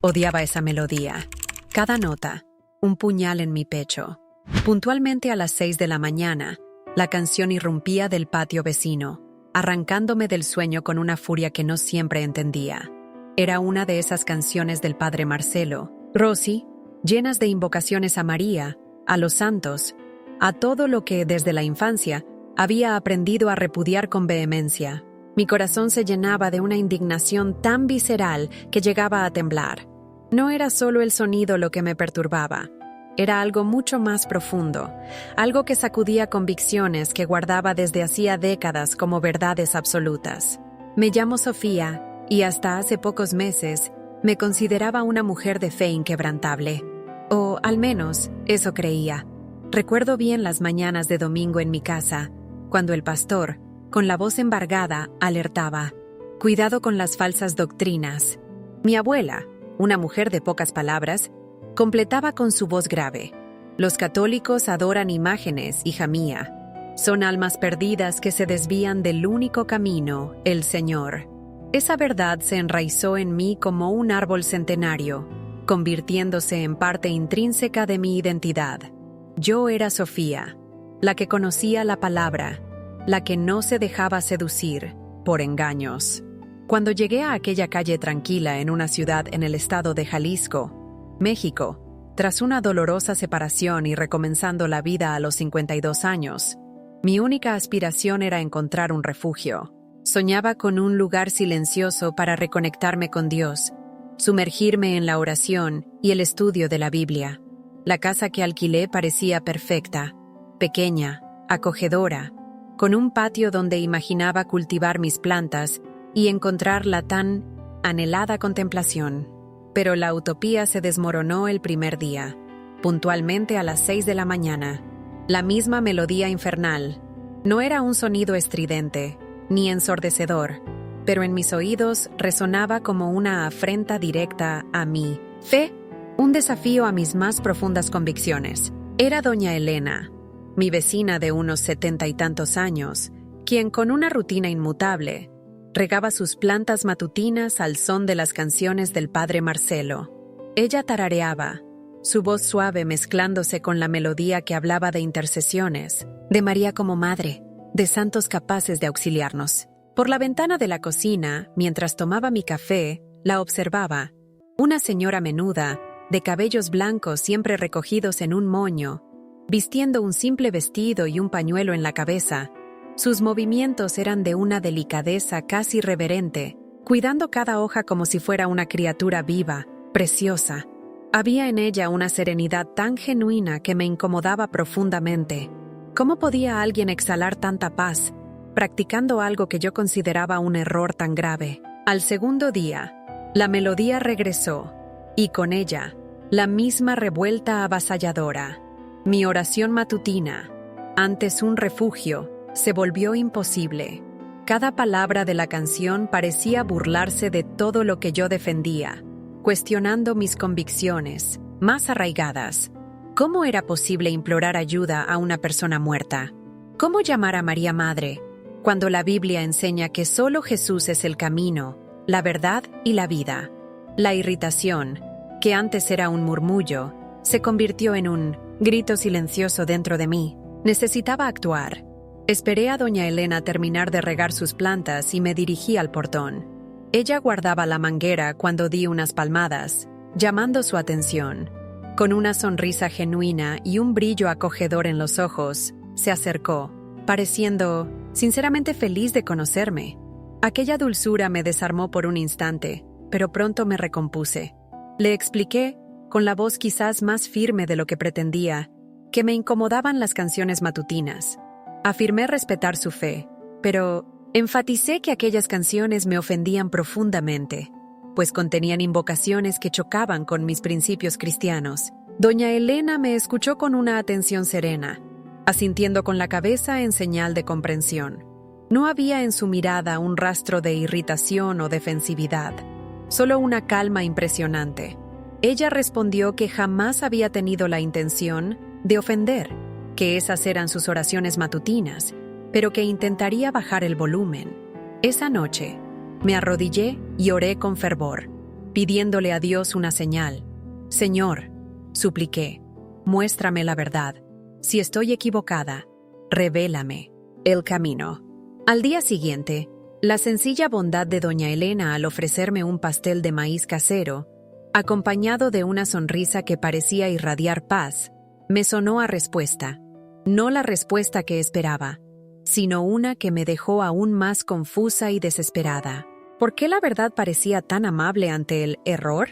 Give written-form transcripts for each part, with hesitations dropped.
Odiaba esa melodía. Cada nota, un puñal en mi pecho. Puntualmente a las 6 de la mañana, la canción irrumpía del patio vecino, arrancándome del sueño con una furia que no siempre entendía. Era una de esas canciones del padre Marcelo, Rossi, llenas de invocaciones a María, a los santos, a todo lo que desde la infancia había aprendido a repudiar con vehemencia. Mi corazón se llenaba de una indignación tan visceral que llegaba a temblar. No era solo el sonido lo que me perturbaba. Era algo mucho más profundo, algo que sacudía convicciones que guardaba desde hacía décadas como verdades absolutas. Me llamo Sofía y hasta hace pocos meses me consideraba una mujer de fe inquebrantable. O al menos eso creía. Recuerdo bien las mañanas de domingo en mi casa, cuando el pastor, con la voz embargada, alertaba: «Cuidado con las falsas doctrinas». Mi abuela, una mujer de pocas palabras, completaba con su voz grave: «Los católicos adoran imágenes, hija mía. Son almas perdidas que se desvían del único camino, el Señor». Esa verdad se enraizó en mí como un árbol centenario, convirtiéndose en parte intrínseca de mi identidad. Yo era Sofía, la que conocía la palabra, la que no se dejaba seducir por engaños. Cuando llegué a aquella calle tranquila en una ciudad en el estado de Jalisco, México, tras una dolorosa separación y recomenzando la vida a los 52 años, mi única aspiración era encontrar un refugio. Soñaba con un lugar silencioso para reconectarme con Dios, sumergirme en la oración y el estudio de la Biblia. La casa que alquilé parecía perfecta, pequeña, acogedora, con un patio donde imaginaba cultivar mis plantas y encontrar la tan anhelada contemplación. Pero la utopía se desmoronó el primer día, puntualmente a las 6 de la mañana. La misma melodía infernal. No era un sonido estridente, ni ensordecedor, pero en mis oídos resonaba como una afrenta directa a mi fe, un desafío a mis más profundas convicciones. Era doña Elena, mi vecina de unos 70 y tantos años, quien con una rutina inmutable regaba sus plantas matutinas al son de las canciones del padre Marcelo. Ella tarareaba, su voz suave mezclándose con la melodía que hablaba de intercesiones, de María como madre, de santos capaces de auxiliarnos. Por la ventana de la cocina, mientras tomaba mi café, la observaba, una señora menuda, de cabellos blancos siempre recogidos en un moño, vistiendo un simple vestido y un pañuelo en la cabeza. Sus movimientos eran de una delicadeza casi reverente, cuidando cada hoja como si fuera una criatura viva, preciosa. Había en ella una serenidad tan genuina que me incomodaba profundamente. ¿Cómo podía alguien exhalar tanta paz, practicando algo que yo consideraba un error tan grave? Al segundo día, la melodía regresó, y con ella, la misma revuelta avasalladora. Mi oración matutina, antes un refugio, se volvió imposible. Cada palabra de la canción parecía burlarse de todo lo que yo defendía, cuestionando mis convicciones más arraigadas. ¿Cómo era posible implorar ayuda a una persona muerta? ¿Cómo llamar a María Madre, cuando la Biblia enseña que solo Jesús es el camino, la verdad y la vida? La irritación, que antes era un murmullo, se convirtió en un grito silencioso dentro de mí. Necesitaba actuar. Esperé a doña Elena terminar de regar sus plantas y me dirigí al portón. Ella guardaba la manguera cuando di unas palmadas, llamando su atención. Con una sonrisa genuina y un brillo acogedor en los ojos, se acercó, pareciendo sinceramente feliz de conocerme. Aquella dulzura me desarmó por un instante, pero pronto me recompuse. Le expliqué, con la voz quizás más firme de lo que pretendía, que me incomodaban las canciones matutinas. Afirmé respetar su fe, pero enfaticé que aquellas canciones me ofendían profundamente, pues contenían invocaciones que chocaban con mis principios cristianos. Doña Elena me escuchó con una atención serena, asintiendo con la cabeza en señal de comprensión. No había en su mirada un rastro de irritación o defensividad, solo una calma impresionante. Ella respondió que jamás había tenido la intención de ofender, que esas eran sus oraciones matutinas, pero que intentaría bajar el volumen. Esa noche, me arrodillé y oré con fervor, pidiéndole a Dios una señal. Señor, supliqué, muéstrame la verdad. Si estoy equivocada, revélame el camino. Al día siguiente, la sencilla bondad de doña Elena al ofrecerme un pastel de maíz casero, acompañado de una sonrisa que parecía irradiar paz, me sonó a respuesta. No la respuesta que esperaba, sino una que me dejó aún más confusa y desesperada. ¿Por qué la verdad parecía tan amable ante el error?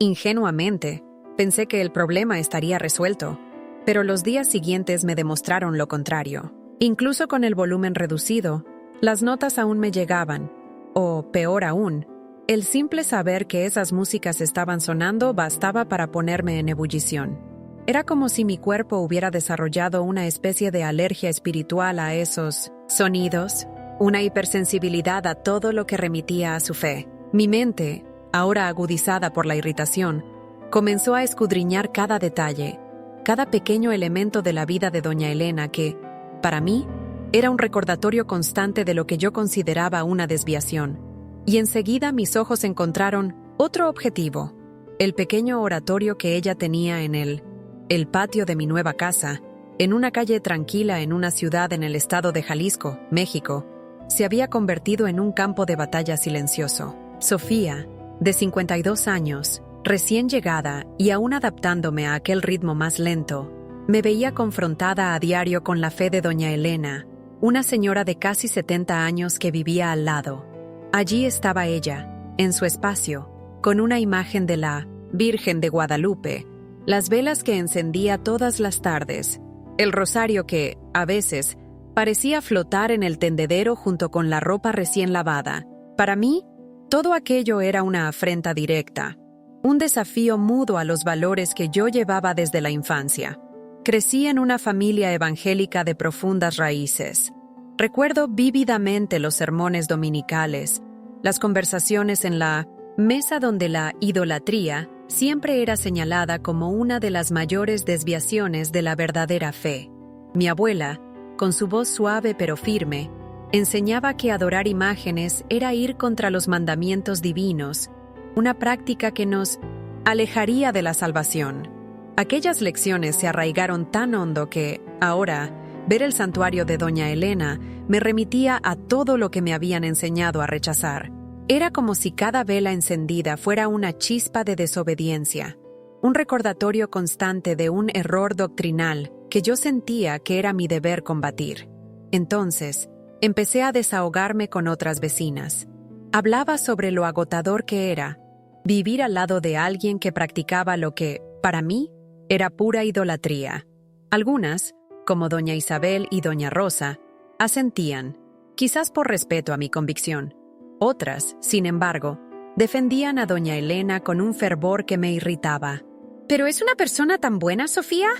Ingenuamente, pensé que el problema estaría resuelto, pero los días siguientes me demostraron lo contrario. Incluso con el volumen reducido, las notas aún me llegaban, o, peor aún, el simple saber que esas músicas estaban sonando bastaba para ponerme en ebullición. Era como si mi cuerpo hubiera desarrollado una especie de alergia espiritual a esos sonidos, una hipersensibilidad a todo lo que remitía a su fe. Mi mente, ahora agudizada por la irritación, comenzó a escudriñar cada detalle, cada pequeño elemento de la vida de doña Elena que, para mí, era un recordatorio constante de lo que yo consideraba una desviación. Y enseguida mis ojos encontraron otro objetivo, el pequeño oratorio que ella tenía en el patio de mi nueva casa, en una calle tranquila en una ciudad en el estado de Jalisco, México, se había convertido en un campo de batalla silencioso. Sofía, de 52 años, recién llegada y aún adaptándome a aquel ritmo más lento, me veía confrontada a diario con la fe de doña Elena, una señora de casi 70 años que vivía al lado. Allí estaba ella, en su espacio, con una imagen de la Virgen de Guadalupe, las velas que encendía todas las tardes, el rosario que, a veces, parecía flotar en el tendedero junto con la ropa recién lavada. Para mí, todo aquello era una afrenta directa, un desafío mudo a los valores que yo llevaba desde la infancia. Crecí en una familia evangélica de profundas raíces. Recuerdo vívidamente los sermones dominicales, las conversaciones en la mesa donde la idolatría siempre era señalada como una de las mayores desviaciones de la verdadera fe. Mi abuela, con su voz suave pero firme, enseñaba que adorar imágenes era ir contra los mandamientos divinos, una práctica que nos alejaría de la salvación. Aquellas lecciones se arraigaron tan hondo que, ahora, ver el santuario de doña Elena me remitía a todo lo que me habían enseñado a rechazar. Era como si cada vela encendida fuera una chispa de desobediencia, un recordatorio constante de un error doctrinal que yo sentía que era mi deber combatir. Entonces, empecé a desahogarme con otras vecinas. Hablaba sobre lo agotador que era vivir al lado de alguien que practicaba lo que, para mí, era pura idolatría. Algunas, como doña Isabel y doña Rosa, asentían, quizás por respeto a mi convicción. Otras, sin embargo, defendían a doña Elena con un fervor que me irritaba. ¿Pero es una persona tan buena, Sofía?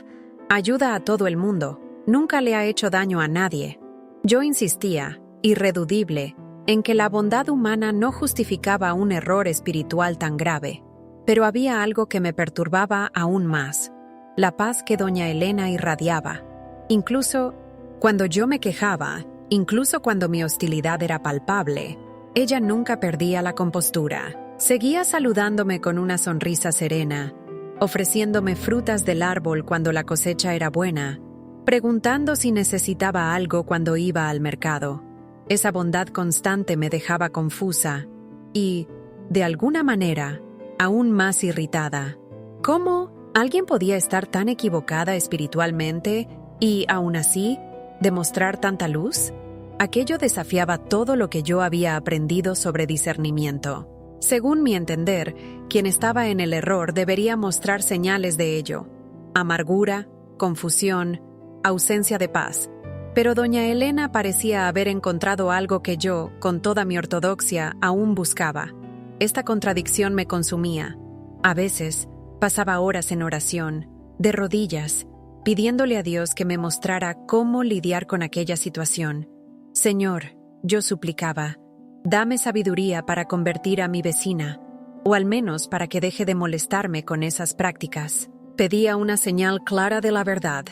Ayuda a todo el mundo. Nunca le ha hecho daño a nadie. Yo insistía, irreducible, en que la bondad humana no justificaba un error espiritual tan grave. Pero había algo que me perturbaba aún más, la paz que doña Elena irradiaba. Incluso cuando yo me quejaba, incluso cuando mi hostilidad era palpable, ella nunca perdía la compostura. Seguía saludándome con una sonrisa serena, ofreciéndome frutas del árbol cuando la cosecha era buena, preguntando si necesitaba algo cuando iba al mercado. Esa bondad constante me dejaba confusa y, de alguna manera, aún más irritada. ¿Cómo alguien podía estar tan equivocada espiritualmente y, aún así, demostrar tanta luz? Aquello desafiaba todo lo que yo había aprendido sobre discernimiento. Según mi entender, quien estaba en el error debería mostrar señales de ello: amargura, confusión, ausencia de paz. Pero doña Elena parecía haber encontrado algo que yo, con toda mi ortodoxia, aún buscaba. Esta contradicción me consumía. A veces, pasaba horas en oración, de rodillas, pidiéndole a Dios que me mostrara cómo lidiar con aquella situación. Señor, yo suplicaba, dame sabiduría para convertir a mi vecina, o al menos para que deje de molestarme con esas prácticas. Pedía una señal clara de la verdad,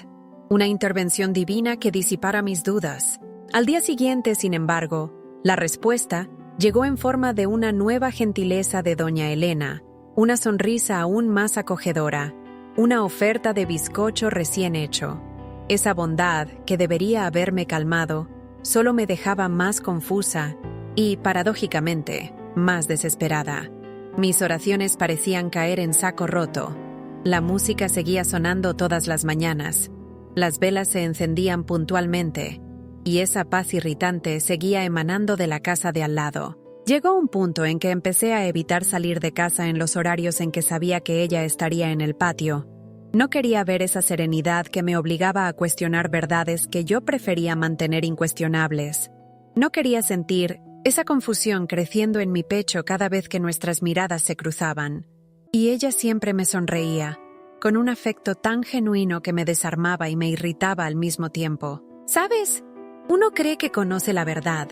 una intervención divina que disipara mis dudas. Al día siguiente, sin embargo, la respuesta llegó en forma de una nueva gentileza de doña Elena, una sonrisa aún más acogedora, una oferta de bizcocho recién hecho. Esa bondad, que debería haberme calmado, solo me dejaba más confusa y, paradójicamente, más desesperada. Mis oraciones parecían caer en saco roto. La música seguía sonando todas las mañanas. Las velas se encendían puntualmente, y esa paz irritante seguía emanando de la casa de al lado. Llegó un punto en que empecé a evitar salir de casa en los horarios en que sabía que ella estaría en el patio. No quería ver esa serenidad que me obligaba a cuestionar verdades que yo prefería mantener incuestionables. No quería sentir esa confusión creciendo en mi pecho cada vez que nuestras miradas se cruzaban. Y ella siempre me sonreía, con un afecto tan genuino que me desarmaba y me irritaba al mismo tiempo. ¿Sabes? Uno cree que conoce la verdad,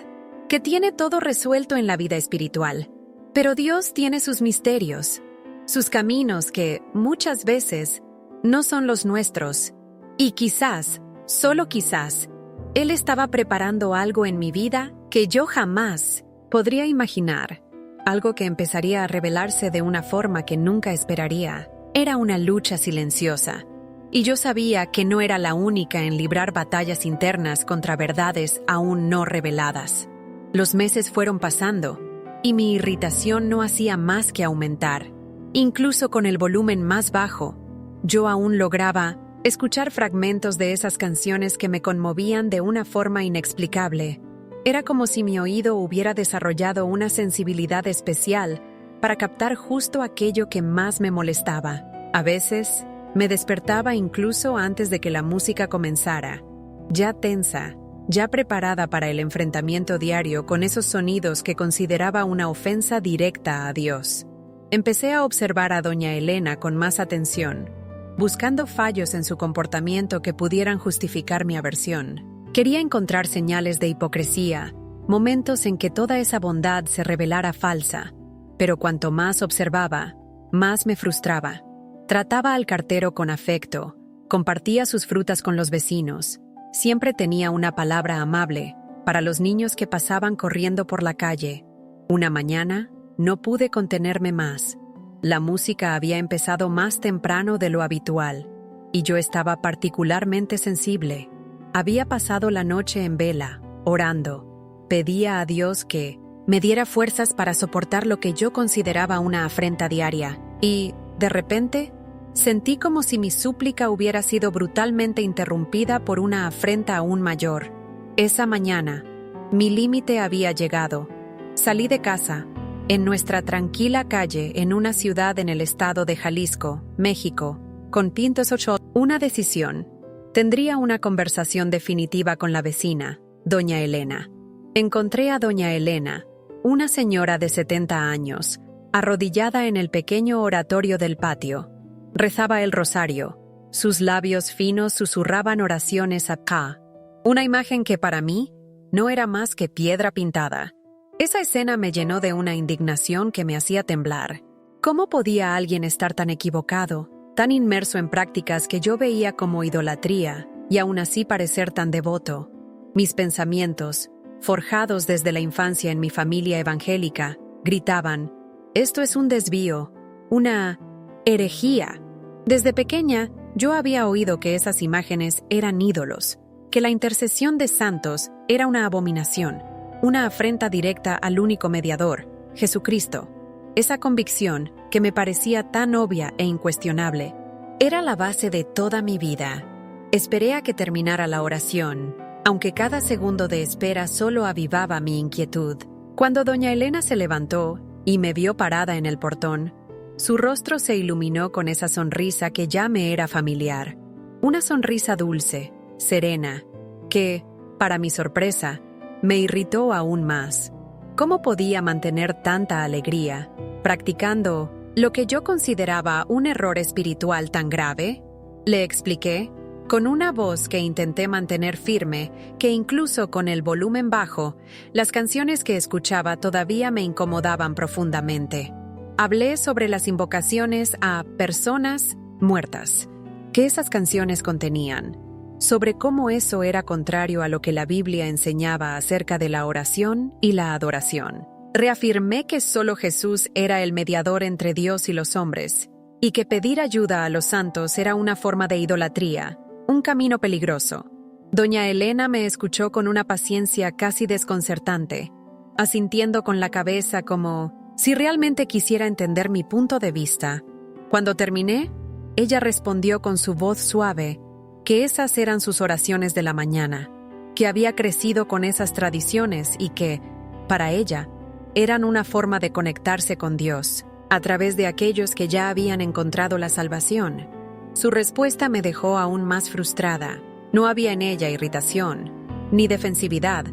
que tiene todo resuelto en la vida espiritual. Pero Dios tiene sus misterios, sus caminos que, muchas veces, no son los nuestros. Y quizás, solo quizás, Él estaba preparando algo en mi vida que yo jamás podría imaginar. Algo que empezaría a revelarse de una forma que nunca esperaría. Era una lucha silenciosa. Y yo sabía que no era la única en librar batallas internas contra verdades aún no reveladas. Los meses fueron pasando, y mi irritación no hacía más que aumentar. Incluso con el volumen más bajo, yo aún lograba escuchar fragmentos de esas canciones que me conmovían de una forma inexplicable. Era como si mi oído hubiera desarrollado una sensibilidad especial para captar justo aquello que más me molestaba. A veces, me despertaba incluso antes de que la música comenzara, ya tensa, ya preparada para el enfrentamiento diario con esos sonidos que consideraba una ofensa directa a Dios. Empecé a observar a doña Elena con más atención, buscando fallos en su comportamiento que pudieran justificar mi aversión. Quería encontrar señales de hipocresía, momentos en que toda esa bondad se revelara falsa, pero cuanto más observaba, más me frustraba. Trataba al cartero con afecto, compartía sus frutas con los vecinos, siempre tenía una palabra amable para los niños que pasaban corriendo por la calle. Una mañana, no pude contenerme más. La música había empezado más temprano de lo habitual, y yo estaba particularmente sensible. Había pasado la noche en vela, orando. Pedía a Dios que me diera fuerzas para soportar lo que yo consideraba una afrenta diaria, y, de repente, sentí como si mi súplica hubiera sido brutalmente interrumpida por una afrenta aún mayor. Esa mañana, mi límite había llegado. Salí de casa, en nuestra tranquila calle en una ciudad en el estado de Jalisco, México, con Pintos 8. Una decisión. Tendría una conversación definitiva con la vecina, doña Elena. Encontré a doña Elena, una señora de 70 años, arrodillada en el pequeño oratorio del patio. Rezaba el rosario. Sus labios finos susurraban oraciones a Ka, una imagen que para mí no era más que piedra pintada. Esa escena me llenó de una indignación que me hacía temblar. ¿Cómo podía alguien estar tan equivocado, tan inmerso en prácticas que yo veía como idolatría, y aún así parecer tan devoto? Mis pensamientos, forjados desde la infancia en mi familia evangélica, gritaban: esto es un desvío, una herejía. Desde pequeña, yo había oído que esas imágenes eran ídolos, que la intercesión de santos era una abominación, una afrenta directa al único mediador, Jesucristo. Esa convicción, que me parecía tan obvia e incuestionable, era la base de toda mi vida. Esperé a que terminara la oración, aunque cada segundo de espera solo avivaba mi inquietud. Cuando doña Elena se levantó y me vio parada en el portón, su rostro se iluminó con esa sonrisa que ya me era familiar. Una sonrisa dulce, serena, que, para mi sorpresa, me irritó aún más. ¿Cómo podía mantener tanta alegría, practicando lo que yo consideraba un error espiritual tan grave? Le expliqué, con una voz que intenté mantener firme, que incluso con el volumen bajo, las canciones que escuchaba todavía me incomodaban profundamente. Hablé sobre las invocaciones a personas muertas que esas canciones contenían, sobre cómo eso era contrario a lo que la Biblia enseñaba acerca de la oración y la adoración. Reafirmé que solo Jesús era el mediador entre Dios y los hombres, y que pedir ayuda a los santos era una forma de idolatría, un camino peligroso. Doña Elena me escuchó con una paciencia casi desconcertante, asintiendo con la cabeza como si realmente quisiera entender mi punto de vista. Cuando terminé, ella respondió con su voz suave que esas eran sus oraciones de la mañana, que había crecido con esas tradiciones y que, para ella, eran una forma de conectarse con Dios, a través de aquellos que ya habían encontrado la salvación. Su respuesta me dejó aún más frustrada. No había en ella irritación, ni defensividad,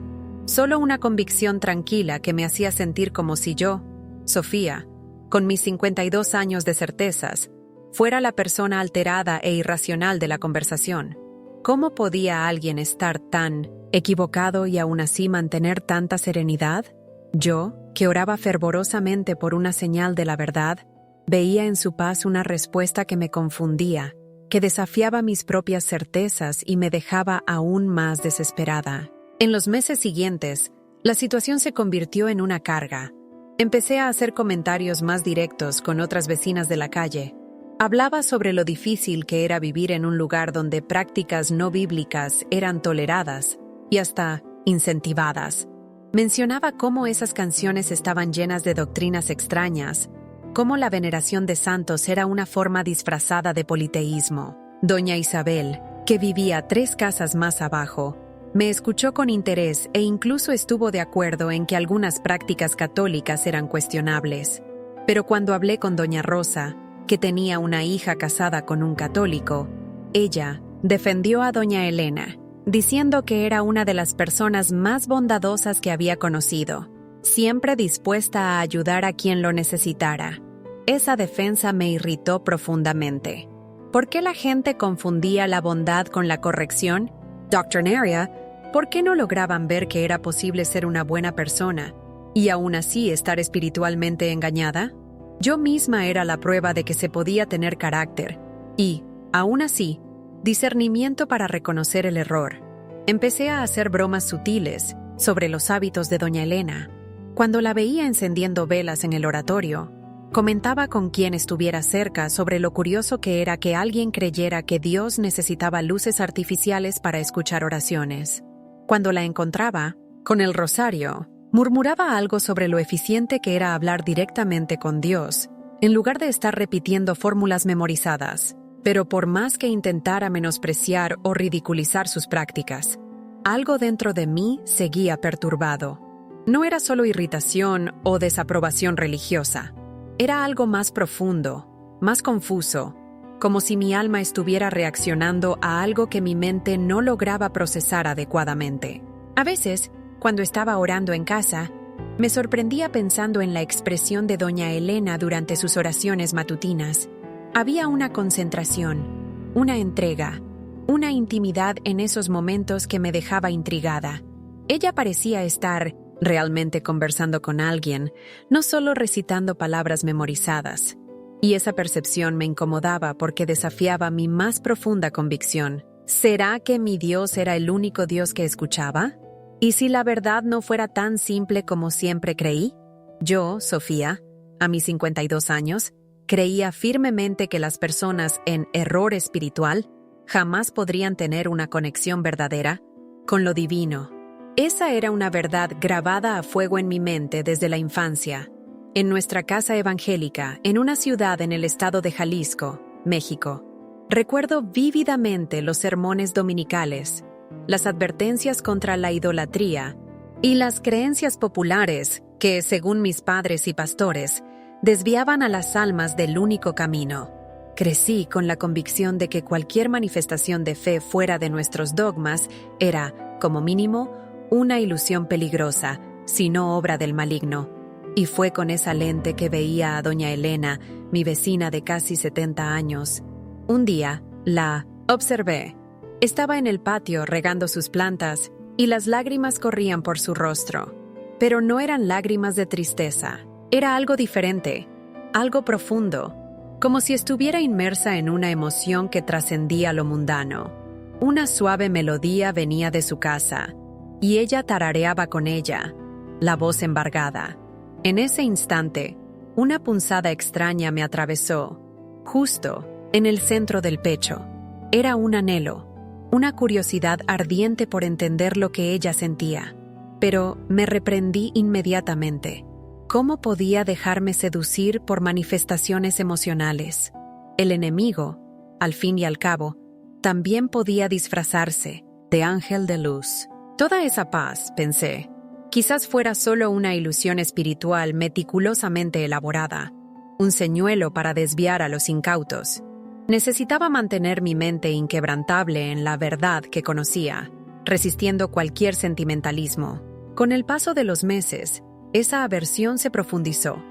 solo una convicción tranquila que me hacía sentir como si yo, Sofía, con mis 52 años de certezas, fuera la persona alterada e irracional de la conversación. ¿Cómo podía alguien estar tan equivocado y aún así mantener tanta serenidad? Yo, que oraba fervorosamente por una señal de la verdad, veía en su paz una respuesta que me confundía, que desafiaba mis propias certezas y me dejaba aún más desesperada. En los meses siguientes, la situación se convirtió en una carga. Empecé a hacer comentarios más directos con otras vecinas de la calle. Hablaba sobre lo difícil que era vivir en un lugar donde prácticas no bíblicas eran toleradas y hasta incentivadas. Mencionaba cómo esas canciones estaban llenas de doctrinas extrañas, cómo la veneración de santos era una forma disfrazada de politeísmo. Doña Isabel, que vivía 3 casas más abajo, me escuchó con interés e incluso estuvo de acuerdo en que algunas prácticas católicas eran cuestionables. Pero cuando hablé con doña Rosa, que tenía una hija casada con un católico, ella defendió a doña Elena, diciendo que era una de las personas más bondadosas que había conocido, siempre dispuesta a ayudar a quien lo necesitara. Esa defensa me irritó profundamente. ¿Por qué la gente confundía la bondad con la corrección? Doctrinaria, ¿por qué no lograban ver que era posible ser una buena persona y aún así estar espiritualmente engañada? Yo misma era la prueba de que se podía tener carácter y, aún así, discernimiento para reconocer el error. Empecé a hacer bromas sutiles sobre los hábitos de doña Elena. Cuando la veía encendiendo velas en el oratorio, comentaba con quien estuviera cerca sobre lo curioso que era que alguien creyera que Dios necesitaba luces artificiales para escuchar oraciones. Cuando la encontraba, con el rosario, murmuraba algo sobre lo eficiente que era hablar directamente con Dios, en lugar de estar repitiendo fórmulas memorizadas. Pero por más que intentara menospreciar o ridiculizar sus prácticas, algo dentro de mí seguía perturbado. No era solo irritación o desaprobación religiosa. Era algo más profundo, más confuso, como si mi alma estuviera reaccionando a algo que mi mente no lograba procesar adecuadamente. A veces, cuando estaba orando en casa, me sorprendía pensando en la expresión de doña Elena durante sus oraciones matutinas. Había una concentración, una entrega, una intimidad en esos momentos que me dejaba intrigada. Ella parecía estar realmente conversando con alguien, no solo recitando palabras memorizadas. Y esa percepción me incomodaba porque desafiaba mi más profunda convicción. ¿Será que mi Dios era el único Dios que escuchaba? ¿Y si la verdad no fuera tan simple como siempre creí? Yo, Sofía, a mis 52 años, creía firmemente que las personas en error espiritual jamás podrían tener una conexión verdadera con lo divino. Esa era una verdad grabada a fuego en mi mente desde la infancia. En nuestra casa evangélica, en una ciudad en el estado de Jalisco, México, recuerdo vívidamente los sermones dominicales, las advertencias contra la idolatría y las creencias populares que, según mis padres y pastores, desviaban a las almas del único camino. Crecí con la convicción de que cualquier manifestación de fe fuera de nuestros dogmas era, como mínimo, una ilusión peligrosa, si no obra del maligno. Y fue con esa lente que veía a doña Elena, mi vecina de casi 70 años. Un día, la observé. Estaba en el patio regando sus plantas y las lágrimas corrían por su rostro. Pero no eran lágrimas de tristeza. Era algo diferente, algo profundo, como si estuviera inmersa en una emoción que trascendía lo mundano. Una suave melodía venía de su casa, y ella tarareaba con ella, la voz embargada. En ese instante, una punzada extraña me atravesó, justo en el centro del pecho. Era un anhelo, una curiosidad ardiente por entender lo que ella sentía. Pero me reprendí inmediatamente. ¿Cómo podía dejarme seducir por manifestaciones emocionales? El enemigo, al fin y al cabo, también podía disfrazarse de ángel de luz. Toda esa paz, pensé, quizás fuera solo una ilusión espiritual meticulosamente elaborada, un señuelo para desviar a los incautos. Necesitaba mantener mi mente inquebrantable en la verdad que conocía, resistiendo cualquier sentimentalismo. Con el paso de los meses, esa aversión se profundizó.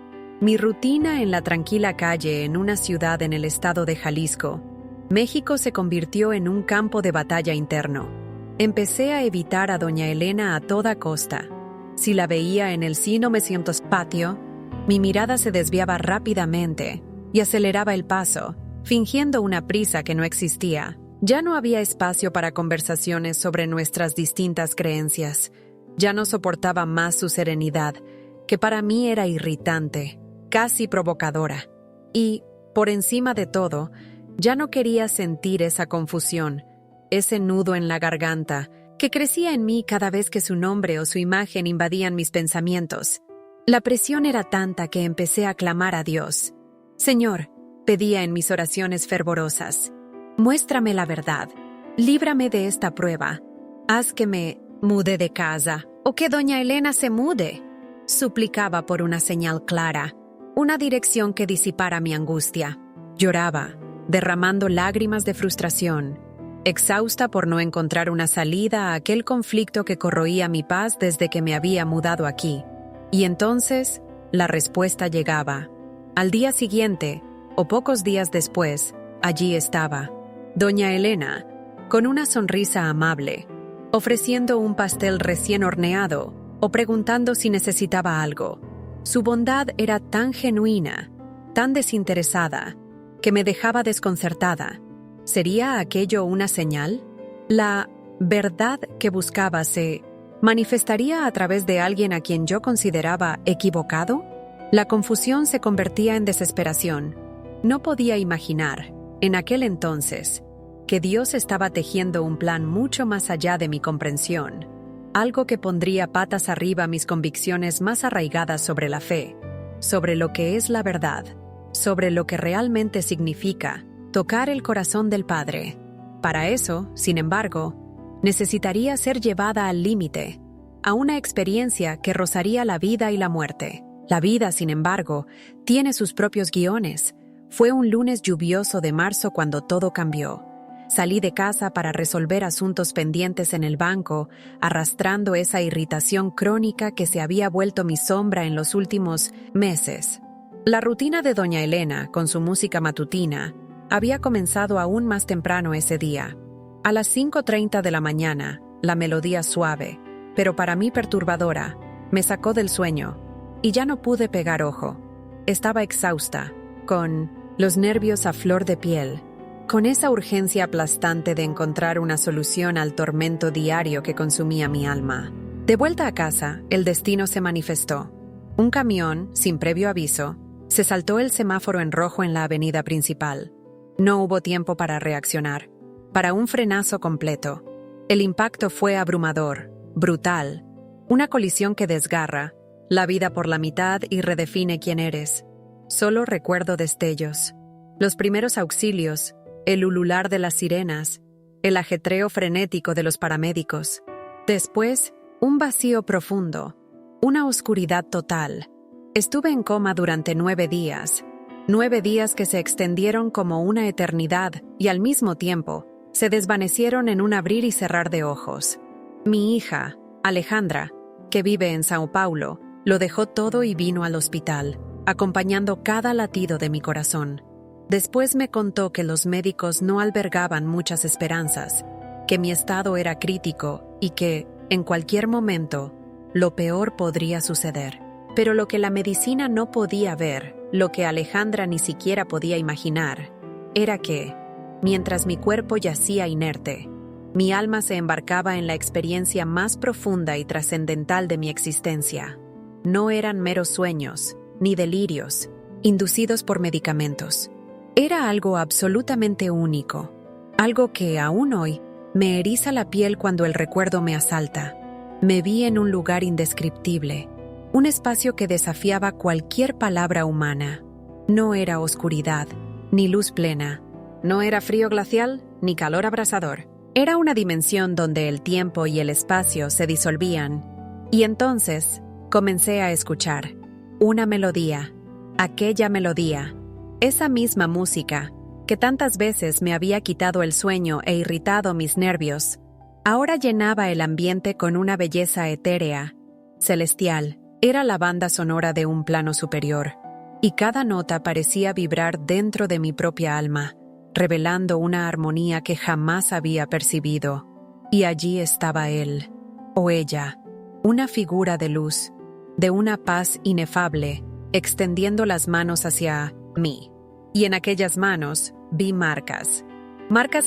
Mi rutina en la tranquila calle en una ciudad en el estado de Jalisco, México, se convirtió en un campo de batalla interno. Empecé a evitar a doña Elena a toda costa. Si la veía en el sino me siento patio, mi mirada se desviaba rápidamente y aceleraba el paso, fingiendo una prisa que no existía. Ya no había espacio para conversaciones sobre nuestras distintas creencias. Ya no soportaba más su serenidad, que para mí era irritante, casi provocadora. Y, por encima de todo, ya no quería sentir esa confusión, ese nudo en la garganta, que crecía en mí cada vez que su nombre o su imagen invadían mis pensamientos. La presión era tanta que empecé a clamar a Dios. Señor, pedía en mis oraciones fervorosas, muéstrame la verdad, líbrame de esta prueba, haz que me mude de casa, o que doña Elena se mude. Suplicaba por una señal clara, una dirección que disipara mi angustia. Lloraba, derramando lágrimas de frustración, exhausta por no encontrar una salida a aquel conflicto que corroía mi paz desde que me había mudado aquí. Y entonces, la respuesta llegaba. Al día siguiente, o pocos días después, allí estaba, doña Elena, con una sonrisa amable, ofreciendo un pastel recién horneado o preguntando si necesitaba algo. Su bondad era tan genuina, tan desinteresada, que me dejaba desconcertada. ¿Sería aquello una señal? ¿La verdad que buscaba se manifestaría a través de alguien a quien yo consideraba equivocado? La confusión se convertía en desesperación. No podía imaginar, en aquel entonces, que Dios estaba tejiendo un plan mucho más allá de mi comprensión, algo que pondría patas arriba mis convicciones más arraigadas sobre la fe, sobre lo que es la verdad, sobre lo que realmente significa tocar el corazón del Padre. Para eso, sin embargo, necesitaría ser llevada al límite, a una experiencia que rozaría la vida y la muerte. La vida, sin embargo, tiene sus propios guiones. Fue un lunes lluvioso de marzo cuando todo cambió. Salí de casa para resolver asuntos pendientes en el banco, arrastrando esa irritación crónica que se había vuelto mi sombra en los últimos meses. La rutina de doña Elena, con su música matutina, había comenzado aún más temprano ese día. A las 5:30 de la mañana, la melodía suave, pero para mí perturbadora, me sacó del sueño, y ya no pude pegar ojo. Estaba exhausta, con los nervios a flor de piel, con esa urgencia aplastante de encontrar una solución al tormento diario que consumía mi alma. De vuelta a casa, el destino se manifestó. Un camión, sin previo aviso, se saltó el semáforo en rojo en la avenida principal. No hubo tiempo para reaccionar, para un frenazo completo. El impacto fue abrumador, brutal, una colisión que desgarra la vida por la mitad y redefine quién eres. Solo recuerdo destellos. Los primeros auxilios, el ulular de las sirenas, el ajetreo frenético de los paramédicos. Después, un vacío profundo, una oscuridad total. Estuve en coma durante 9 días. 9 días que se extendieron como una eternidad y al mismo tiempo se desvanecieron en un abrir y cerrar de ojos. Mi hija, Alejandra, que vive en Sao Paulo, lo dejó todo y vino al hospital, acompañando cada latido de mi corazón. Después me contó que los médicos no albergaban muchas esperanzas, que mi estado era crítico y que, en cualquier momento, lo peor podría suceder. Pero lo que la medicina no podía ver, lo que Alejandra ni siquiera podía imaginar, era que, mientras mi cuerpo yacía inerte, mi alma se embarcaba en la experiencia más profunda y trascendental de mi existencia. no eran meros sueños, ni delirios, inducidos por medicamentos. Era algo absolutamente único, algo que aún hoy me eriza la piel cuando el recuerdo me asalta. Me vi en un lugar indescriptible, un espacio que desafiaba cualquier palabra humana. No era oscuridad, ni luz plena. No era frío glacial, ni calor abrasador. Era una dimensión donde el tiempo y el espacio se disolvían. Y entonces comencé a escuchar una melodía, aquella melodía, esa misma música que tantas veces me había quitado el sueño e irritado mis nervios. Ahora llenaba el ambiente con una belleza etérea, celestial. Era la banda sonora de un plano superior, y cada nota parecía vibrar dentro de mi propia alma, revelando una armonía que jamás había percibido. Y allí estaba él, o ella, una figura de luz, de una paz inefable, extendiendo las manos hacia mí. Y en aquellas manos vi marcas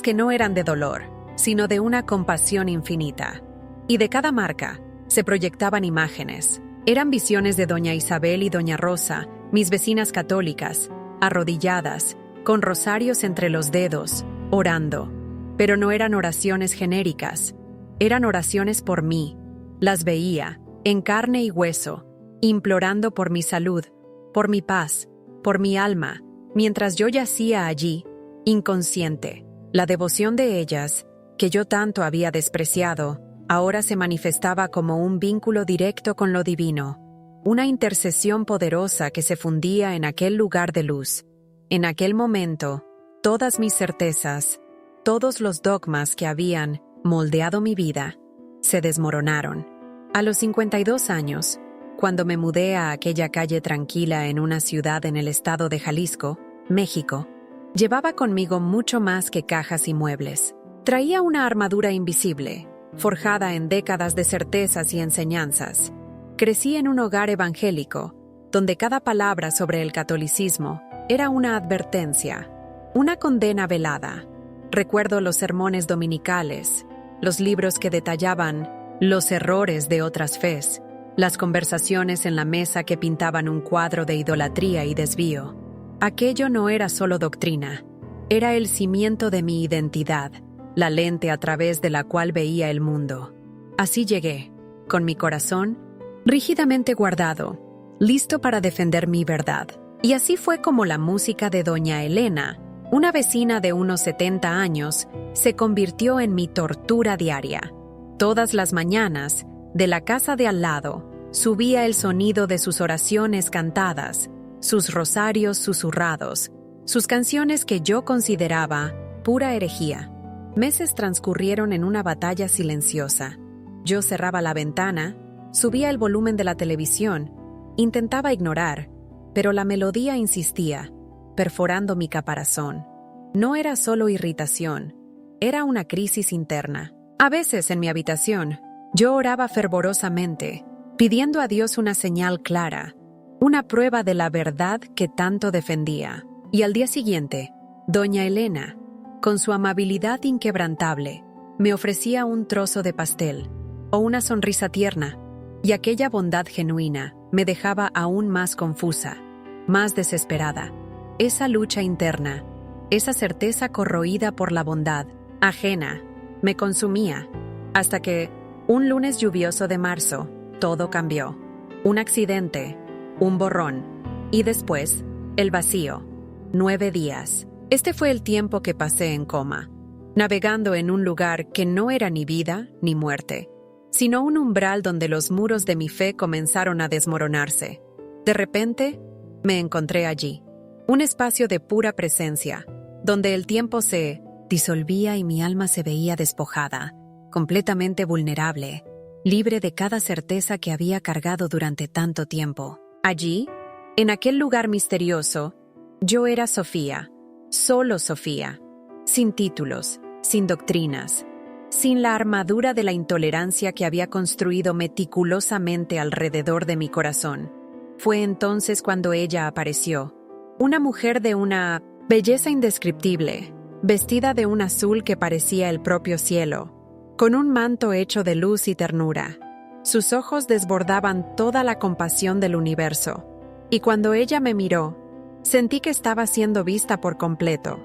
que no eran de dolor, sino de una compasión infinita. Y de cada marca se proyectaban imágenes. Eran visiones de doña Isabel y doña Rosa, mis vecinas católicas, arrodilladas, con rosarios entre los dedos, orando. Pero no eran oraciones genéricas, eran oraciones por mí. Las veía, en carne y hueso, implorando por mi salud, por mi paz, por mi alma, mientras yo yacía allí, inconsciente. La devoción de ellas, que yo tanto había despreciado, ahora se manifestaba como un vínculo directo con lo divino, una intercesión poderosa que se fundía en aquel lugar de luz. En aquel momento, todas mis certezas, todos los dogmas que habían moldeado mi vida, se desmoronaron. A los 52 años, cuando me mudé a aquella calle tranquila en una ciudad en el estado de Jalisco, México, llevaba conmigo mucho más que cajas y muebles. Traía una armadura invisible, forjada en décadas de certezas y enseñanzas. Crecí en un hogar evangélico, donde cada palabra sobre el catolicismo era una advertencia, una condena velada. Recuerdo los sermones dominicales, los libros que detallaban los errores de otras fes, las conversaciones en la mesa que pintaban un cuadro de idolatría y desvío. Aquello no era solo doctrina, era el cimiento de mi identidad, la lente a través de la cual veía el mundo. Así llegué, con mi corazón rígidamente guardado, listo para defender mi verdad. Y así fue como la música de doña Elena, una vecina de unos 70 años, se convirtió en mi tortura diaria. Todas las mañanas, de la casa de al lado, subía el sonido de sus oraciones cantadas, sus rosarios susurrados, sus canciones que yo consideraba pura herejía. Meses transcurrieron en una batalla silenciosa. Yo cerraba la ventana, subía el volumen de la televisión, intentaba ignorar, pero la melodía insistía, perforando mi caparazón. No era solo irritación, era una crisis interna. A veces en mi habitación, yo oraba fervorosamente, pidiendo a Dios una señal clara, una prueba de la verdad que tanto defendía. Y al día siguiente, doña Elena, con su amabilidad inquebrantable, me ofrecía un trozo de pastel o una sonrisa tierna, y aquella bondad genuina me dejaba aún más confusa, más desesperada. Esa lucha interna, esa certeza corroída por la bondad ajena, me consumía, hasta que, un lunes lluvioso de marzo, todo cambió. Un accidente, un borrón, y después, el vacío. 9 días. Este fue el tiempo que pasé en coma, navegando en un lugar que no era ni vida ni muerte, sino un umbral donde los muros de mi fe comenzaron a desmoronarse. De repente, me encontré allí, un espacio de pura presencia, donde el tiempo se disolvía y mi alma se veía despojada, completamente vulnerable, libre de cada certeza que había cargado durante tanto tiempo. Allí, en aquel lugar misterioso, yo era Sofía, solo Sofía, sin títulos, sin doctrinas, sin la armadura de la intolerancia que había construido meticulosamente alrededor de mi corazón. Fue entonces cuando ella apareció, una mujer de una belleza indescriptible, vestida de un azul que parecía el propio cielo, con un manto hecho de luz y ternura. Sus ojos desbordaban toda la compasión del universo. Y cuando ella me miró, sentí que estaba siendo vista por completo,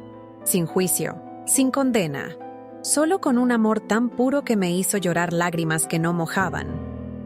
sin juicio, sin condena, solo con un amor tan puro que me hizo llorar lágrimas que no mojaban,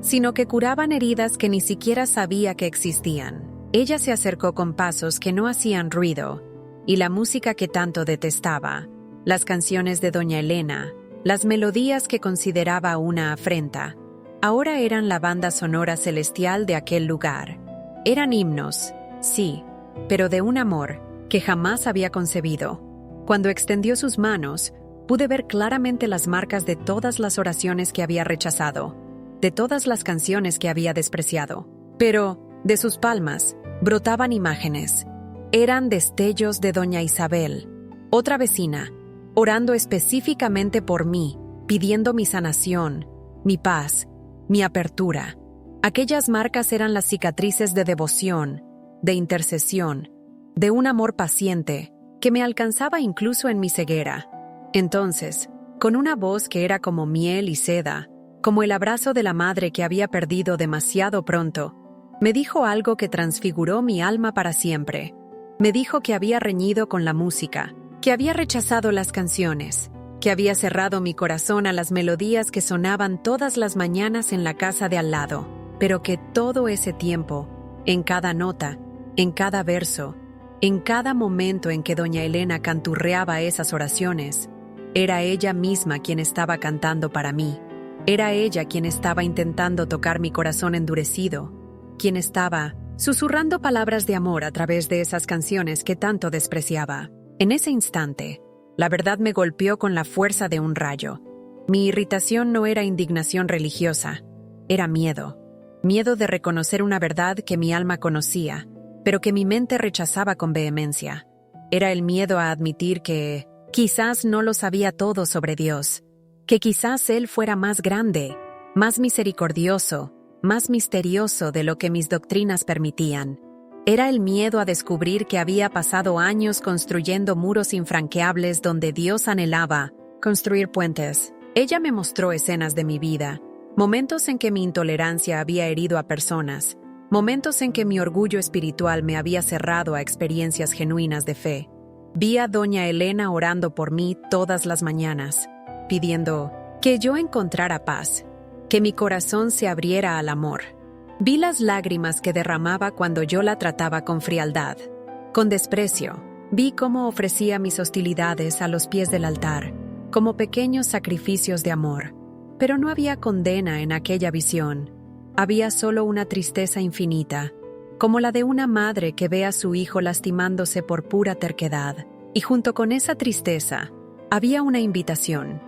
sino que curaban heridas que ni siquiera sabía que existían. Ella se acercó con pasos que no hacían ruido, y la música que tanto detestaba, las canciones de Doña Elena, las melodías que consideraba una afrenta, ahora eran la banda sonora celestial de aquel lugar. Eran himnos, sí, pero de un amor que jamás había concebido. Cuando extendió sus manos, pude ver claramente las marcas de todas las oraciones que había rechazado, de todas las canciones que había despreciado. Pero, de sus palmas, brotaban imágenes. Eran destellos de Doña Isabel, otra vecina, orando específicamente por mí, pidiendo mi sanación, mi paz, mi apertura. Aquellas marcas eran las cicatrices de devoción, de intercesión, de un amor paciente que me alcanzaba incluso en mi ceguera. Entonces, con una voz que era como miel y seda, como el abrazo de la madre que había perdido demasiado pronto, me dijo algo que transfiguró mi alma para siempre. Me dijo que había reñido con la música, que había rechazado las canciones, que había cerrado mi corazón a las melodías que sonaban todas las mañanas en la casa de al lado, pero que todo ese tiempo, en cada nota, en cada verso, en cada momento en que Doña Elena canturreaba esas oraciones, era ella misma quien estaba cantando para mí. Era ella quien estaba intentando tocar mi corazón endurecido, quien estaba susurrando palabras de amor a través de esas canciones que tanto despreciaba. En ese instante, la verdad me golpeó con la fuerza de un rayo. Mi irritación no era indignación religiosa, era miedo. Miedo de reconocer una verdad que mi alma conocía, pero que mi mente rechazaba con vehemencia. Era el miedo a admitir que quizás no lo sabía todo sobre Dios, que quizás Él fuera más grande, más misericordioso, más misterioso de lo que mis doctrinas permitían. Era el miedo a descubrir que había pasado años construyendo muros infranqueables donde Dios anhelaba construir puentes. Ella me mostró escenas de mi vida, momentos en que mi intolerancia había herido a personas, momentos en que mi orgullo espiritual me había cerrado a experiencias genuinas de fe. Vi a Doña Elena orando por mí todas las mañanas, pidiendo que yo encontrara paz, que mi corazón se abriera al amor. Vi las lágrimas que derramaba cuando yo la trataba con frialdad, con desprecio. Vi cómo ofrecía mis hostilidades a los pies del altar, como pequeños sacrificios de amor. Pero no había condena en aquella visión. Había solo una tristeza infinita, como la de una madre que ve a su hijo lastimándose por pura terquedad. Y junto con esa tristeza, había una invitación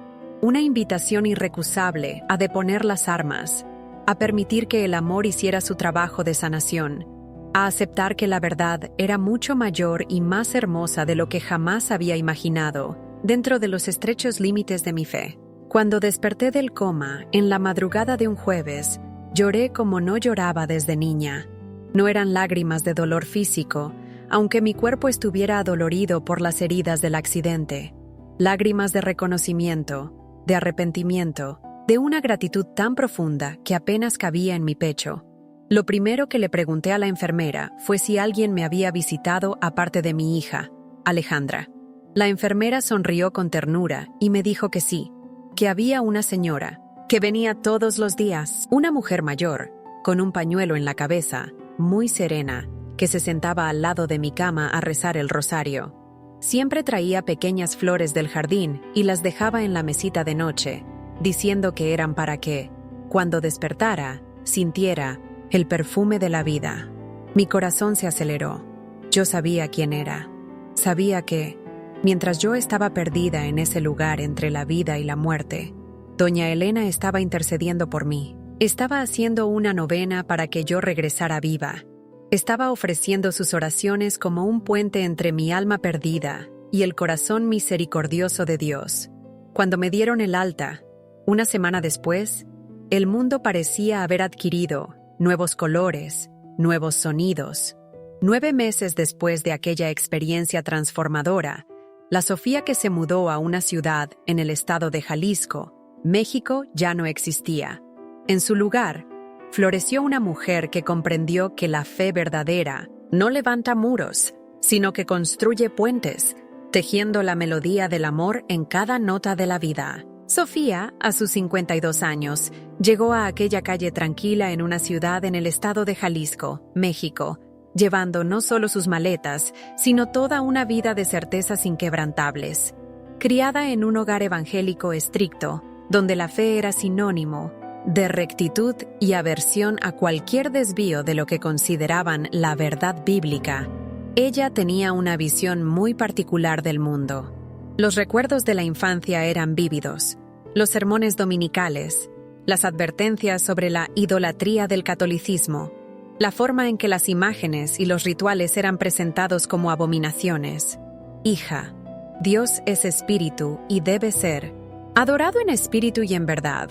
irrecusable a deponer las armas, a permitir que el amor hiciera su trabajo de sanación, a aceptar que la verdad era mucho mayor y más hermosa de lo que jamás había imaginado, dentro de los estrechos límites de mi fe. Cuando desperté del coma, en la madrugada de un jueves, lloré como no lloraba desde niña. No eran lágrimas de dolor físico, aunque mi cuerpo estuviera adolorido por las heridas del accidente. Lágrimas de reconocimiento, de arrepentimiento, de una gratitud tan profunda que apenas cabía en mi pecho. Lo primero que le pregunté a la enfermera fue si alguien me había visitado aparte de mi hija, Alejandra. La enfermera sonrió con ternura y me dijo que sí, que había una señora, que venía todos los días, una mujer mayor, con un pañuelo en la cabeza, muy serena, que se sentaba al lado de mi cama a rezar el rosario. Siempre traía pequeñas flores del jardín y las dejaba en la mesita de noche, diciendo que eran para que, cuando despertara, sintiera el perfume de la vida. Mi corazón se aceleró. Yo sabía quién era. Sabía que, mientras yo estaba perdida en ese lugar entre la vida y la muerte, Doña Elena estaba intercediendo por mí. Estaba haciendo una novena para que yo regresara viva. Estaba ofreciendo sus oraciones como un puente entre mi alma perdida y el corazón misericordioso de Dios. Cuando me dieron el alta, una semana después, el mundo parecía haber adquirido nuevos colores, nuevos sonidos. 9 meses después de aquella experiencia transformadora, la Sofía que se mudó a una ciudad en el estado de Jalisco, México, ya no existía. En su lugar, floreció una mujer que comprendió que la fe verdadera no levanta muros, sino que construye puentes, tejiendo la melodía del amor en cada nota de la vida. Sofía, a sus 52 años, llegó a aquella calle tranquila en una ciudad en el estado de Jalisco, México, llevando no solo sus maletas, sino toda una vida de certezas inquebrantables. Criada en un hogar evangélico estricto, donde la fe era sinónimo de rectitud y aversión a cualquier desvío de lo que consideraban la verdad bíblica, ella tenía una visión muy particular del mundo. Los recuerdos de la infancia eran vívidos, los sermones dominicales, las advertencias sobre la idolatría del catolicismo, la forma en que las imágenes y los rituales eran presentados como abominaciones. Hija, Dios es espíritu y debe ser adorado en espíritu y en verdad,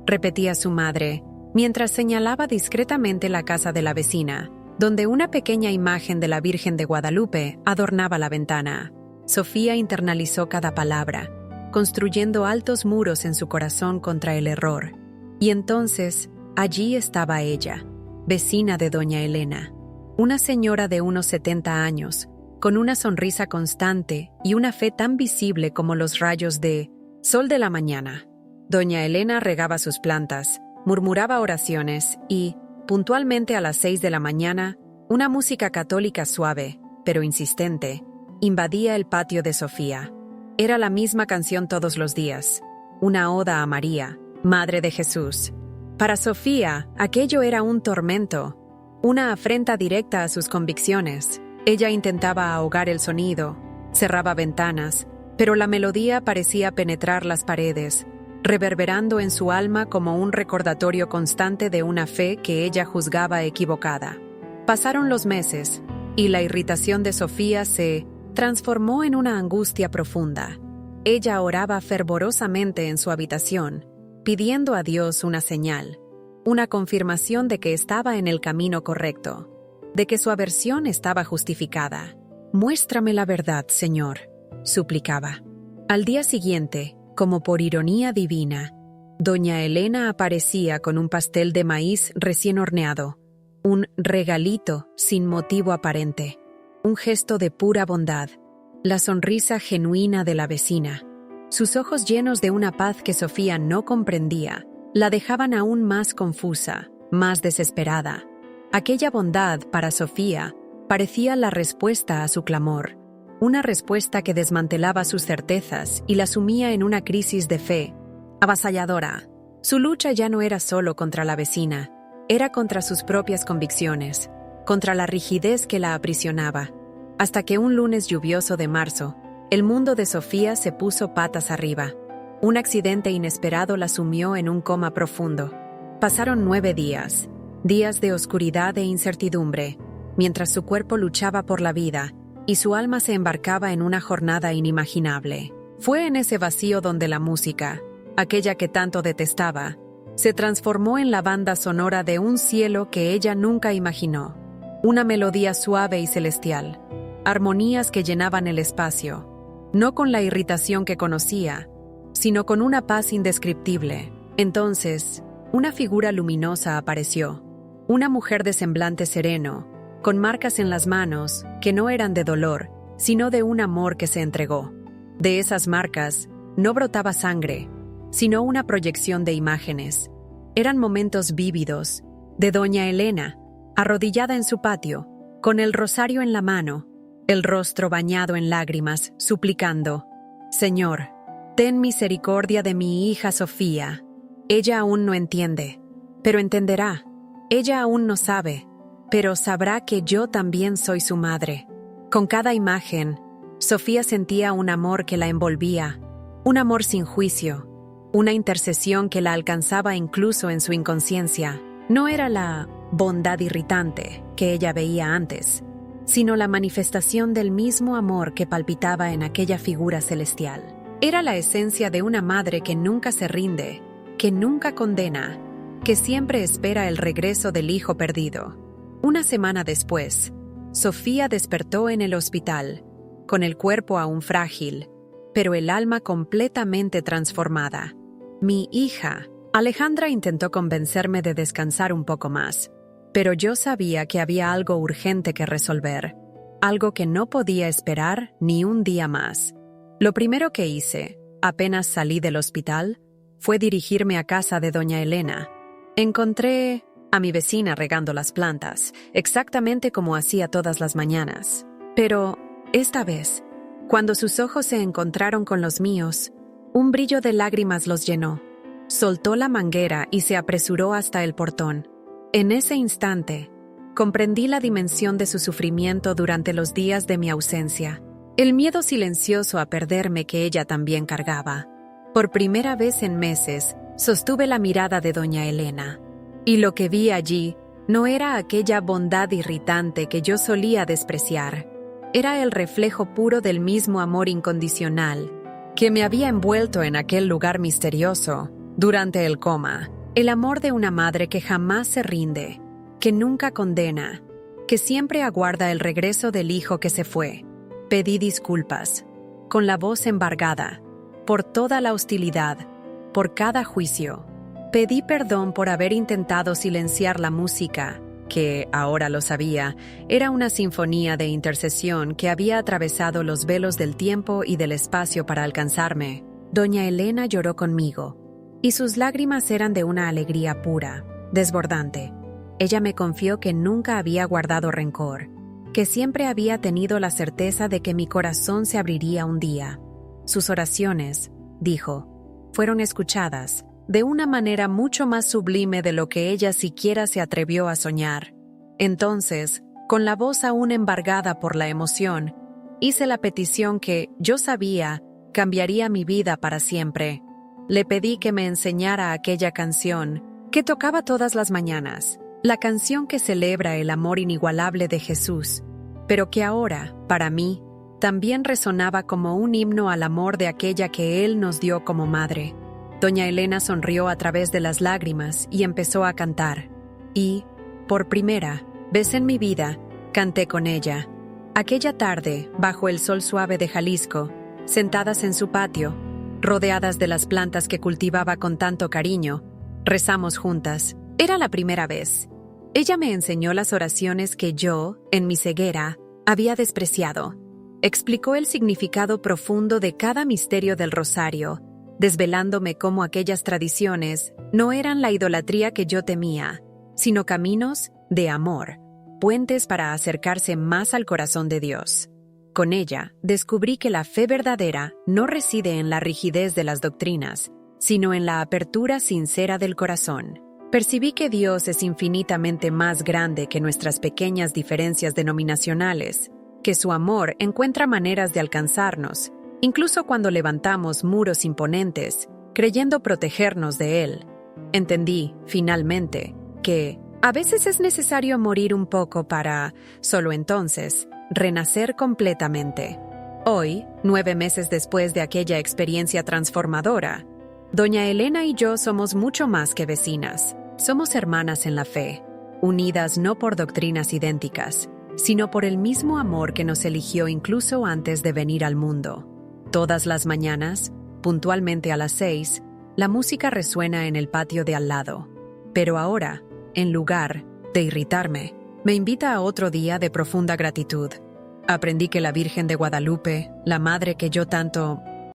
repetía su madre, mientras señalaba discretamente la casa de la vecina, donde una pequeña imagen de la Virgen de Guadalupe adornaba la ventana. Sofía internalizó cada palabra, construyendo altos muros en su corazón contra el error. Y entonces, allí estaba ella, vecina de doña Elena, una señora de unos 70 años, con una sonrisa constante y una fe tan visible como los rayos de sol de la mañana. Doña Elena regaba sus plantas, murmuraba oraciones y, puntualmente a las 6 de la mañana, una música católica suave, pero insistente, invadía el patio de Sofía. Era la misma canción todos los días, una oda a María, Madre de Jesús. Para Sofía, aquello era un tormento, una afrenta directa a sus convicciones. Ella intentaba ahogar el sonido, cerraba ventanas, pero la melodía parecía penetrar las paredes, reverberando en su alma como un recordatorio constante de una fe que ella juzgaba equivocada. Pasaron los meses, y la irritación de Sofía se transformó en una angustia profunda. Ella oraba fervorosamente en su habitación, pidiendo a Dios una señal, una confirmación de que estaba en el camino correcto, de que su aversión estaba justificada. «Muéstrame la verdad, Señor», suplicaba. Al día siguiente, como por ironía divina, doña Elena aparecía con un pastel de maíz recién horneado, un regalito sin motivo aparente, un gesto de pura bondad, la sonrisa genuina de la vecina. Sus ojos llenos de una paz que Sofía no comprendía, la dejaban aún más confusa, más desesperada. Aquella bondad, para Sofía, parecía la respuesta a su clamor, una respuesta que desmantelaba sus certezas y la sumía en una crisis de fe avasalladora. Su lucha ya no era solo contra la vecina, era contra sus propias convicciones, contra la rigidez que la aprisionaba, hasta que un lunes lluvioso de marzo, el mundo de Sofía se puso patas arriba. Un accidente inesperado la sumió en un coma profundo. Pasaron 9 días, días de oscuridad e incertidumbre, mientras su cuerpo luchaba por la vida y su alma se embarcaba en una jornada inimaginable. Fue en ese vacío donde la música, aquella que tanto detestaba, se transformó en la banda sonora de un cielo que ella nunca imaginó. Una melodía suave y celestial, armonías que llenaban el espacio, no con la irritación que conocía, sino con una paz indescriptible. Entonces, una figura luminosa apareció, una mujer de semblante sereno, con marcas en las manos que no eran de dolor, sino de un amor que se entregó. De esas marcas no brotaba sangre, sino una proyección de imágenes. Eran momentos vívidos de doña Elena, arrodillada en su patio, con el rosario en la mano, el rostro bañado en lágrimas, suplicando: «Señor, ten misericordia de mi hija Sofía. Ella aún no entiende, pero entenderá. Ella aún no sabe, pero sabrá que yo también soy su madre». Con cada imagen, Sofía sentía un amor que la envolvía, un amor sin juicio, una intercesión que la alcanzaba incluso en su inconsciencia. No era la bondad irritante que ella veía antes, sino la manifestación del mismo amor que palpitaba en aquella figura celestial. Era la esencia de una madre que nunca se rinde, que nunca condena, que siempre espera el regreso del hijo perdido. Una semana después, Sofía despertó en el hospital, con el cuerpo aún frágil, pero el alma completamente transformada. «Mi hija», Alejandra intentó convencerme de descansar un poco más, pero yo sabía que había algo urgente que resolver, algo que no podía esperar ni un día más. Lo primero que hice, apenas salí del hospital, fue dirigirme a casa de doña Elena. Encontré a mi vecina regando las plantas, exactamente como hacía todas las mañanas. Pero, esta vez, cuando sus ojos se encontraron con los míos, un brillo de lágrimas los llenó. Soltó la manguera y se apresuró hasta el portón. En ese instante, comprendí la dimensión de su sufrimiento durante los días de mi ausencia, el miedo silencioso a perderme que ella también cargaba. Por primera vez en meses, sostuve la mirada de doña Elena, y lo que vi allí no era aquella bondad irritante que yo solía despreciar. Era el reflejo puro del mismo amor incondicional que me había envuelto en aquel lugar misterioso durante el coma. El amor de una madre que jamás se rinde, que nunca condena, que siempre aguarda el regreso del hijo que se fue. Pedí disculpas, con la voz embargada, por toda la hostilidad, por cada juicio. Pedí perdón por haber intentado silenciar la música, que, ahora lo sabía, era una sinfonía de intercesión que había atravesado los velos del tiempo y del espacio para alcanzarme. Doña Elena lloró conmigo, y sus lágrimas eran de una alegría pura, desbordante. Ella me confió que nunca había guardado rencor, que siempre había tenido la certeza de que mi corazón se abriría un día. Sus oraciones, dijo, fueron escuchadas, de una manera mucho más sublime de lo que ella siquiera se atrevió a soñar. Entonces, con la voz aún embargada por la emoción, hice la petición que, yo sabía, cambiaría mi vida para siempre. Le pedí que me enseñara aquella canción, que tocaba todas las mañanas, la canción que celebra el amor inigualable de Jesús, pero que ahora, para mí, también resonaba como un himno al amor de aquella que Él nos dio como madre. Doña Elena sonrió a través de las lágrimas y empezó a cantar. Y, por primera vez en mi vida, canté con ella. Aquella tarde, bajo el sol suave de Jalisco, sentadas en su patio, rodeadas de las plantas que cultivaba con tanto cariño, rezamos juntas. Era la primera vez. Ella me enseñó las oraciones que yo, en mi ceguera, había despreciado. Explicó el significado profundo de cada misterio del rosario, desvelándome cómo aquellas tradiciones no eran la idolatría que yo temía, sino caminos de amor, puentes para acercarse más al corazón de Dios. Con ella, descubrí que la fe verdadera no reside en la rigidez de las doctrinas, sino en la apertura sincera del corazón. Percibí que Dios es infinitamente más grande que nuestras pequeñas diferencias denominacionales, que su amor encuentra maneras de alcanzarnos, incluso cuando levantamos muros imponentes, creyendo protegernos de él. Entendí, finalmente, que a veces es necesario morir un poco para, solo entonces, renacer completamente. Hoy, 9 meses después de aquella experiencia transformadora, doña Elena y yo somos mucho más que vecinas. Somos hermanas en la fe, unidas no por doctrinas idénticas, sino por el mismo amor que nos eligió incluso antes de venir al mundo. Todas las mañanas, puntualmente a las 6, la música resuena en el patio de al lado. Pero ahora, en lugar de irritarme, me invita a otro día de profunda gratitud. Aprendí que la Virgen de Guadalupe, la madre que yo tanto